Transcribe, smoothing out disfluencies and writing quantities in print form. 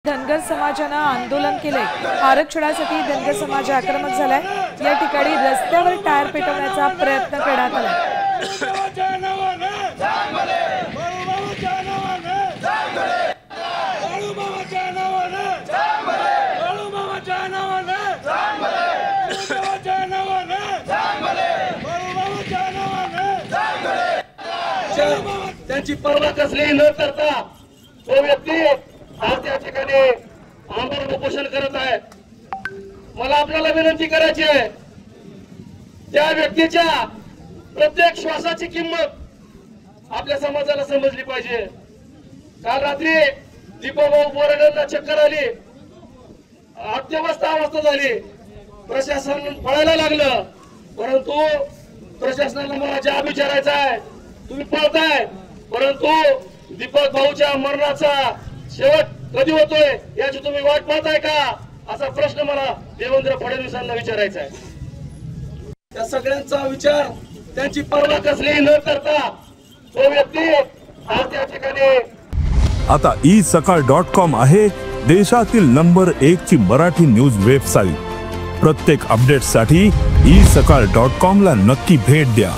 धनगर समाजाने आंदोलन केले। आरक्षणासाठी धनगर समाज आक्रमक झालाय। या ठिकाणी रस्त्यावर टायर पेटवण्याचा प्रयत्न करण्यात आला। त्यांची पर्वा कसली न करता तो व्यक्ती आज त्या ठिकाणी आंदोलन उपोषण करत आहे। मला आपल्याला विनंती करायची आहे, त्या व्यक्तीच्या प्रत्येक श्वासाची किंमत आपल्या समाजाला समजली पाहिजे। काल रात्री दीपकभाऊ बोराडेंना चक्कर आली, अवस्था झाली, प्रशासन पळायला लागलं। परंतु प्रशासनाला मला जाब विचारायचा आहे, तुम्ही पळताय परंतु दीपक भाऊच्या मरणाचा शेवट कधी होतोय याची तुम्ही वाट पाहताय का, असा प्रश्न मला देवेंद्र फडणवीसांना विचारायचा आहे। त्या सगळ्यांचा विचार त्यांची पर्वा कसली न करता तो व्यक्ती आज त्या ठिकाणी आता isakal.com आहे देशातील नंबर 1 ची मराठी न्यूज वेबसाईट। प्रत्येक अपडेटसाठी isakal.com ला नक्की भेट द्या।